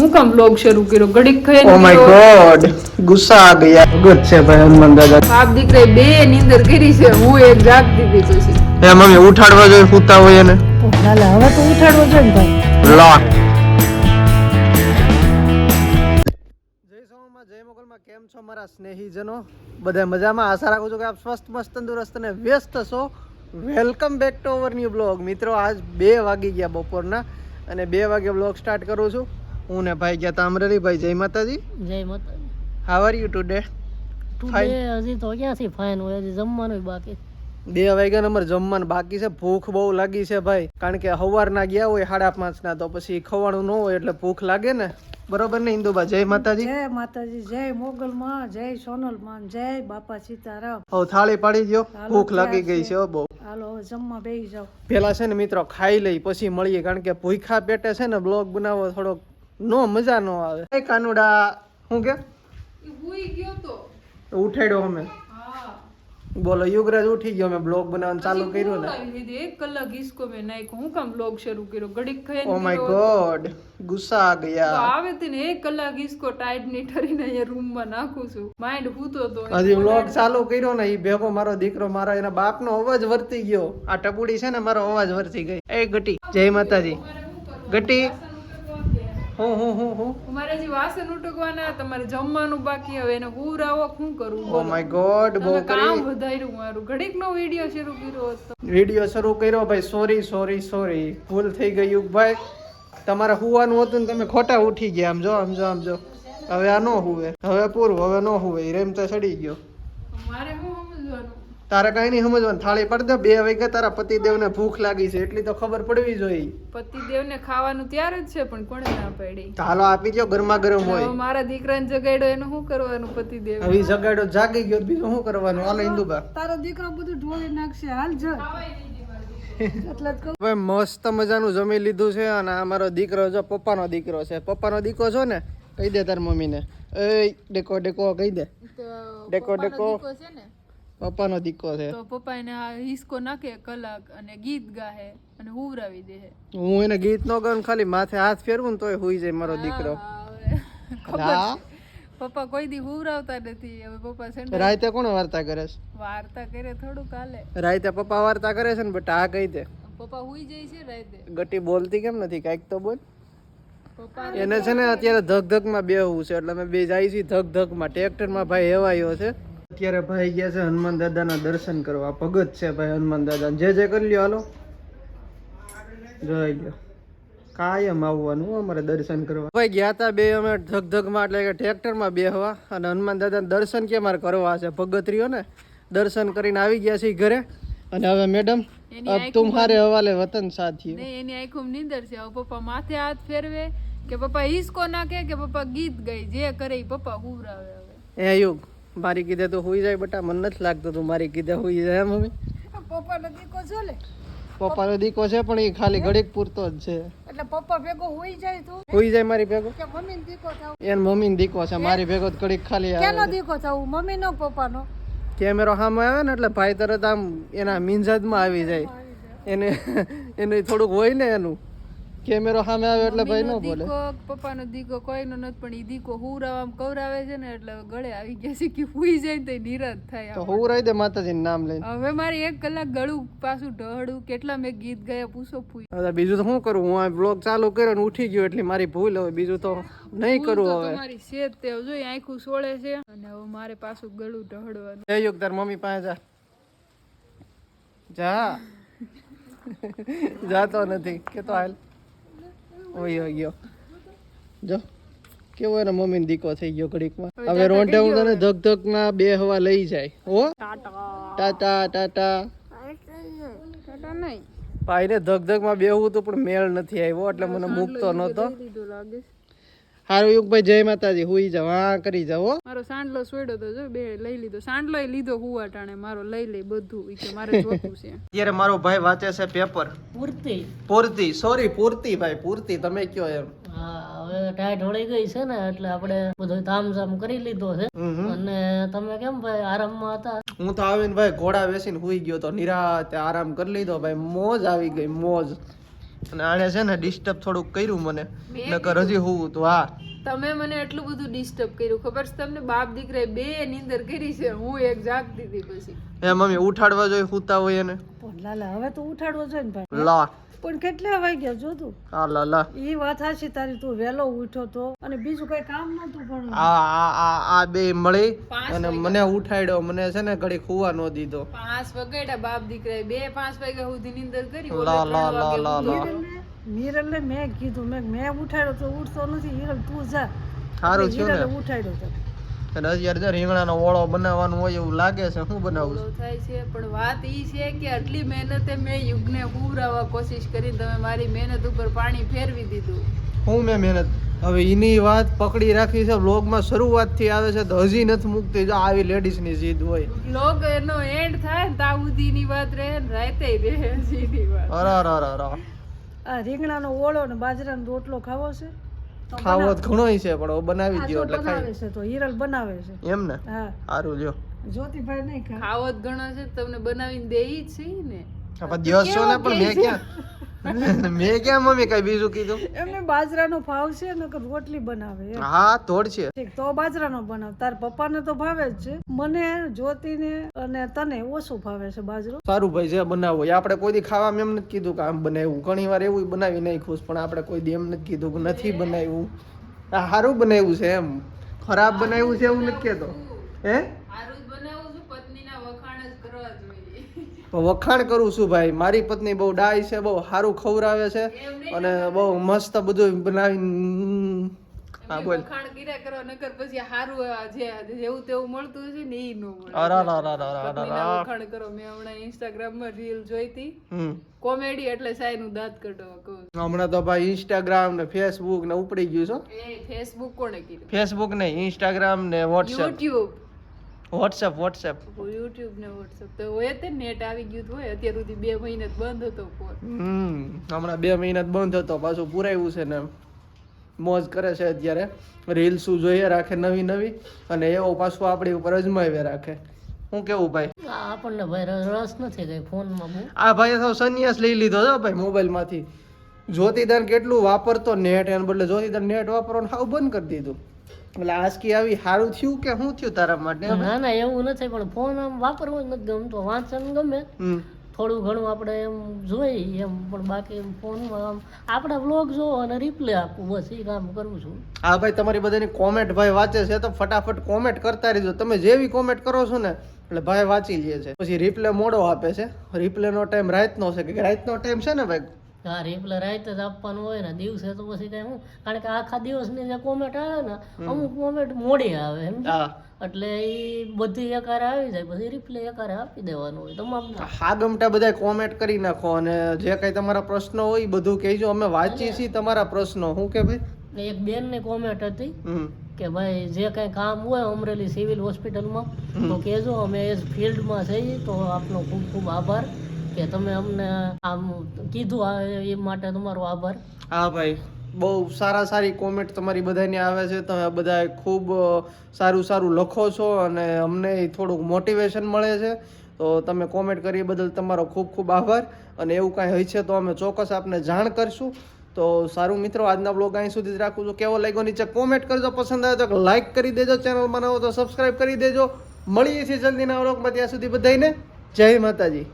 હું કામ બ્લોગ શરૂ કર્યો ઘડીક ખાઈ ઓ માય ગોડ ગુસ્સા આ ગયા ગુડ છે ભાઈ હનુમાન દાદા બાપ દીકરે બે નીંદર કરી છે હું એક જાગતી હતી પછી એ મમ્મી ઉઠાડવા જોઈએ સૂતા હોય એને હાલે હવે તો ઉઠાડવો જોઈએ ને ભાઈ લોક જય સોમમાં જય મોગલમાં કેમ છો મારા સ્નેહીજનો બધા મજામાં આશા રાખું છું કે આપ સ્વસ્થ મસ્ત તંદુરસ્ત અને વ્યસ્ત છો welcome back to our new blog મિત્રો આજ 2 વાગી ગયા બપોરના અને 2 વાગે બ્લોગ સ્ટાર્ટ કરું છું હું ને ભાઈ ગયા તામરેલી ભાઈ જય માતાજી જય માતાજી હાઉ આર યુ ટુડે હજી તો ક્યાંથી ફાઇન હોય હજી જમવાનું બાકી 2 વાગ્યા નંબર જમવાનું બાકી છે ભૂખ બહુ લાગી છે ભાઈ કારણ કે સવારના ગયા હોય 5:30 ના તો પછી ખવાનું ન હોય એટલે ભૂખ લાગે ને બરોબર ને ઇન્દુબા જય માતાજી જય મોગલ માં જય સોનલ માં જય બાપા સીતારામ હવે થાળી પાડી દો ભૂખ લાગી ગઈ છે બહુ હાલો હવે જમવા બેસી જાવ પેલા છે ને મિત્રો ખાઈ લઈ પછી મળીએ કારણ કે ભૂખા પેટે છે ને બ્લોગ બનાવવો થોડોક નો મજા નો આવે એ કાનુડા હું કે હુઈ ગયો તો ઉઠાડ્યો અમે બોલો યુગરાજ ઉઠી ગયો મેં બ્લોગ બનાવવાનું ચાલુ કર્યું ને 1 કલાક ઈસકો મેં નાખ્યો હું કામ બ્લોગ શરૂ કર્યો ઘડીક ખાઈ ઓ માય ગોડ ગુસ્સા આ ગયા તો આવે તે ને 1 કલાક ઈસકો ટાઈટ ની ઠરીને અહીંયા રૂમ માં નાખું છું માઇન્ડ હૂતો તો હજી બ્લોગ ચાલુ કર્યો ને ઈ ભેગો મારો દીકરો મારો એના બાપનો અવાજ વર્તી ગયો આ ટપુડી છે ને મારો અવાજ વર્તી ગઈ એ ગટી જય માતાજી ગટી હું મારે જે વાસણ ઉટકવાના તમારે જમવાનું બાકી હવે એને હુરાવો શું કરું ઓ માય ગોડ બહુ કામ વધાર્યું મારું ઘડીક નો વિડિયો શરૂ કર્યો હતો વિડિયો શરૂ કર્યો ભાઈ સોરી ભૂલ થઈ ગયું ભાઈ તમારે હુવાનું હતું ને તમે ખોટા ઉઠી ગયા આમ જો હવે આ નો હુવે હવે પૂરું હવે નો હુવે રેમ તો ચડી ગયો મારે શું સમજવાનું તારે કઈ નહીં સમજવાનું થાળી પાડી દે 2 વાગ્યા તારા પતિદેવને ભૂખ લાગી છે એટલી તો ખબર પડવી જોઈએ પતિદેવને ખાવાનું ત્યાર જ છે પણ કોણે ના પાડી હાલો આપી દો ગરમા ગરમ હોય હવે મારા દીકરાને જગાડ્યો એનું શું કરવાનું પતિદેવ હવે જગાડો જાગી ગયો બીજું શું કરવાનું હાલો ઇન્દુબા તારો દીકરો બધું ઢોળી નાખશે હાલ જ એટલે જ હવે મસ્ત મજાનું જમી લીધું છે અને આ મારો દીકરો જો પપ્પાનો દીકરો છે પપ્પાનો દીકરો છો ને કહી દે તાર મમ્મીને એ ડેકો કહી દે ડેકો છે ને પપ્પાનો દીકરો છે તો પપ્પા એને આ હિસકો નાખે કલાક અને ગીત ગાહે અને હુવરાવી દે હું એને ગીત નો ગાઉં ખાલી માથે હાથ ફેરવું ને તોય હુઈ જાય મારો દીકરો હા પપ્પા કોઈ દી હુવરાવતા નથી હવે પપ્પા છે રાતે કોણ વાર્તા કરે છે વાર્તા કરે થોડું કાલે રાતે પપ્પા વાર્તા કરે છે ને બટ આ કહી દે પપ્પા હુઈ જાય છે રાતે ગટી બોલતી કેમ નથી કાંઈક તો બોલ પપ્પા એને છે ને અત્યારે ધક માં બેહવું છે એટલે અમે બે જાય છીએ ધક માં ટ્રેક્ટર માં ભાઈ હેવાયો છે અત્યારે ભાઈ ગયા છે હનુમાન દાદાના દર્શન કરવા ભગત છે ભાઈ હનુમાન દાદા જે કરી લ્યો હાલો જોઈ લ્યો કાયમ આવવાનું અમારે દર્શન કરવા ભાઈ ગયા હતા બે અમે ધગધગમાં એટલે કે ટ્રેક્ટરમાં બેહવા અને હનુમાન દાદાના દર્શન કે મારે કરવા છે ભગતરીઓ ને દર્શન કરીને આવી ગયા છે ઘરે અને હવે મેડમ અબ તુમ્હારે હવાલે વતન સાથીઓ એની આંખો નીંદર છે હવે પપ્પા માથે હાથ ફેરવે કે પપ્પા હિસકો નાખે કે પપ્પા ગીત ગાય જે કરે એ પપ્પા હુવરાવે હવે એ યુગ મારી કીધે તો હુઈ જાય બટા મને નથી લાગતું તું મારી કીધે હુઈ જાય મમ્મી પપ્પાનો દીકો છે ને પપ્પાનો દીકો છે પણ એ ખાલી ઘડીક પૂરતો જ છે એટલે પપ્પા ભેગો હોઈ જાય તું હુઈ જાય મારી ભેગો કે મમ્મીનો દીકો થાવ એન મમ્મીનો દીકો છે મારી ભેગો ઘડીક ખાલી કેનો દીકો થાવ મમ્મીનો પપ્પાનો કેમેરો સામે આવે ને એટલે ભાઈ તરત આમ એના મિંજાજમાં આવી જાય એને થોડુંક હોય ને એનું કેમેરો સામે આવે એટલે ભાઈ ન બોલે પપ્પાનો દીકો કોઈનો નથી પણ ઈ દીકો હુરાવામાં કવરાવે છે ને એટલે ગળે આવી ગયા છે કે હુઈ જાય તો નિરાશ થાય તો હું રહી દે માતાજીનું નામ લઈને હવે મારે 1 કલાક ગળું પાછું ઢળું કેટલા મેં ગીત ગાયા પૂછો ફૂઈ હવે બીજું તો શું કરું હું આ બ્લોગ ચાલુ કર્યો ને ઉઠી ગયો એટલે મારી ભૂલ હવે બીજું તો નહીં કરું હવે તમારી સેત તે જોઈ આંખું સોળે છે અને હવે મારે પાછું ગળું ઢળવાનું જય યુગ તાર મમ્મી પાસે જા જાતો નથી કેતો હાલ ઓય ગયો જો કેવો એનો મમ્મી દીકો થઈ ગયો ઘડીકમાં હવે રોંઢે હું તને ધક ના બે હવા લઈ જાય હો ટાટા નહીં ભાઈને ધક માં બેહવું તો પણ મેળ નથી આવ્યો એટલે મને મૂકતો નતો હારું યુગભાઈ જય માતાજી હુઈ જાવ હા કરી જાવ હો મારો સાંડલો સોડ્યો તો જો બે લઈ લીધો સાંડલો લીધો હુવાટાણે મારો લઈ લે બધું કે મારે જોતું છે અત્યારે મારો ભાઈ વાંચે છે પેપર પૂર્તિ ભાઈ પૂર્તિ તમે કયો એમ હા હવે ટાઈટ હોળી ગઈ છે ને એટલે આપણે બધું તામઝામ કરી લીધો છે અને તમે કેમ ભાઈ આરામમાં હતા હું તો આવીને ભાઈ ઘોડા બેસીને હુઈ ગયો તો નિરાતે આરામ કરી લીધો ભાઈ મોજ આવી ગઈ મોજ અને આણે છે ને ડિસ્ટર્બ થોડુંક કર્યું મને મેં નકર હજી હું તો હા તમે મને એટલું બધું ડિસ્ટર્બ કર્યું ખબર છે તમને બાપ દીકરા બે નીંદર કરી છે હું એક જાગતી હતી પછી એ મમ્મી ઉઠાડવા જોઈએ હુતા હોય એને પણ લાલા હવે તો ઉઠાડવો જોઈએ ને ભાઈ લા પણ કેટલા વાગ્યા જો તું હા લા લા એ વાત હાચી તારી તું વહેલો ઉઠ્યો તો અને બીજું કઈ કામ નતું પણ આ બે મળી અને મને ઉઠાડ્યો મને છે ને ઘડી ખુવા નો દીધો 5 વાગ્યા બાપ દીકરા બે 5 વાગ્યા સુધી નીંદર કરી લા લા લા લા લા હિરલને મેં કીધું મેં ઉઠાડ્યો તો ઉઠતો નથી હિરલ તું જા સારું થયું હિરલે ને ઉઠાડ્યો તો અને અત્યારે જો રીંગણાનો ઓળો બનાવવાનું હોય એવું લાગે છે શું બનાવું ઓલો થાય છે પણ વાત ઈ છે કે આટલી મહેનતે મેં યુગને પૂરાવા કોશિશ કરી તમે મારી મહેનત ઉપર પાણી ફેરવી દીધું હું મેં મહેનત હવે એની વાત પકડી રાખી છે વ્લોગમાં શરૂઆતથી આવે છે તો હજી નથી મૂકતી જો આવી લેડીઝની જીદ હોય લોગ એનો એન્ડ થાય ને તા સુધીની વાત રહે ને રાતે રહે સીધી વાત અરા આ રીંગણાનો ઓળો ને બાજરાનો રોટલો ખાવો છે તો ખાવો તો ઘણોય છે પણ હવે બનાવી આ દો જો એટલે બનાવે ખાઈ છે તો હિરલ બનાવે છે એમ ને હા સારું લ્યો જ્યોતિભાઈ નહીં ખા ખાવો જ ઘણો છે તમને બનાવીને દેઈ જ છે ને આપણે દિવસો ને પણ મેં ક્યાં મેં ક્યાં મમ્મી કઈ બીજું કીધું એમને બાજરાનો ભાવ છે નકર રોટલી બનાવે એમ. હા તોડ છે ઠીક તો બાજરાનો બનાવ તાર પપ્પાને તો ભાવે જ છે મને જ્યોતિને અને તને ઓછું ભાવે છે બાજરો સારું ભાઈ જે બનાવવું હોય આપણે કોઈ દી ખાવામાં એમ નથી કીધું કે આમ બનાવ્યું ઘણી વાર એવું બનાવી નહીં ખુશ પણ આપણે કોઈ દી એમ નથી કીધું કે નથી બનાવ્યું આ સારું બનાવ્યું છે એમ ખરાબ બનાવ્યું છે એવું નથી કહેતો હે સારું જ બનાવું છું પત્નીના વખાણ જ કરવા જોઈએ તો વખાણ કરું છું ભાઈ મારી પત્ની બહુ ડાય છે બહુ સારું ખવડાવે છે અને બહુ મસ્ત બધું બનાવી હા એમની બોલ વખાણ કર્યા કરો નકર પછી સારું જેવું તેવું મળતું હશે ને ઈ નો મળે અરા પત્નીના વખાણ કરો મેં હમણાં ઇન્સ્ટાગ્રામમાં રીલ જોઈ હતી હમ કોમેડી એટલે સાયનું દાંત કઢવા કહું હમણાં તો ભાઈ ઇન્સ્ટાગ્રામ ને ફેસબુક ને ઉપડી ગયું છો એ ફેસબુક કોણે કીધું ફેસબુક નહીં ઇન્સ્ટાગ્રામ ને વોટ્સએપ યુટ્યુબ વોટ્સએપ યુટ્યુબ ને વોટ્સઅપ તો હોય તે નેટ આવી ગયું તો હોય અત્યાર સુધી 2 મહિને જ બંધ હતો ફોન હમણાં 2 મહિના જ બંધ હતો પાછું પુરાયું છે ને મોજ કરે છે અત્યારે રીલ્સ જોઈએ રાખે નવી નવી અને એવો પાછું આપણી ઉપર અજમાવે રાખે હું કેવું ભાઈ આ આપણને ભાઈ રસ નથી કઈ ફોનમાં બહુ આ ભાઈએ તો સંન્યાસ લઈ લીધો છે ભાઈ મોબાઈલમાંથી જ્યોતિદાન કેટલું વાપરતો નેટ એને બદલે જ્યોતિદાન નેટ વાપરવાનું હાવ બંધ કરી દીધું એટલે આજકી આવી સારું થયું કે શું થયું તારા માટે ના ના એવું નથી પણ ફોન આમ વાપરવો જ નથી ગમતો વાંચન ગમે થોડું ઘણું આપણે એમ જોઈએ એમ પણ બાકી ફોનમાં આમ આપણે વ્લોગ જોવો અને રિપ્લે આપવું બસ એ કામ કરું છું હા ભાઈ તમારી બધાની કોમેન્ટ ભાઈ વાંચે છે તો ફટાફટ કોમેન્ટ કરતા રહેજો તમે જેવી કોમેન્ટ કરો છો ને એટલે ભાઈ વાંચી લે છે પછી રિપ્લે મોડો આપે છે રિપ્લે નો ટાઈમ રાતનો છે કે રાતનો ટાઈમ છે ને ભાઈ હા રિપ્લે રાતે જ આપવાનું હોય ને દિવસે તો પછી કઈ હું કારણ કે આખા દિવસની જે કોમેન્ટ આવે ને અમુક કોમેન્ટ મોડી આવે એમ હા એટલે એ બધી એકારે આવી જાય પછી રિપ્લે એકારે આપી દેવાનું હોય તમામ હા ગમતા બધા કોમેન્ટ કરી નાખો અને જે કઈ તમારા પ્રશ્નો હોય એ બધું કહેજો અમે વાંચીએ છીએ તમારા પ્રશ્નો શું કે ભાઈ એક બેનની કોમેન્ટ હતી કે ભાઈ જે કઈ કામ હોય અમરેલી સિવિલ હોસ્પિટલમાં તો કહેજો અમે એ ફિલ્ડમાં જઈએ તો આપનો ખૂબ ખૂબ આભાર કે તમે અમને આમ કીધું એ માટે તમારો આભાર હા ભાઈ બહુ સારી કોમેન્ટ તમારી બધાની આવે છે તમે બધા ખૂબ સારું સારું લખો છો અને અમને થોડુંક મોટિવેશન મળે છે તો તમે કોમેન્ટ કરી બદલ તમારો ખૂબ ખૂબ આભાર અને એવું કાંઈ હોય છે તો અમે ચોક્કસ આપને જાણ કરશું તો સારું મિત્રો આજના બ્લોગ અહીં સુધી જ રાખું છું કેવો લાગ્યો નીચે કોમેન્ટ કરજો પસંદ આવે તો લાઈક કરી દેજો ચેનલમાં નવો તો સબસ્ક્રાઈબ કરી દેજો મળીએ છીએ જલ્દીના બ્લોગમાં ત્યાં સુધી બધાને જય માતાજી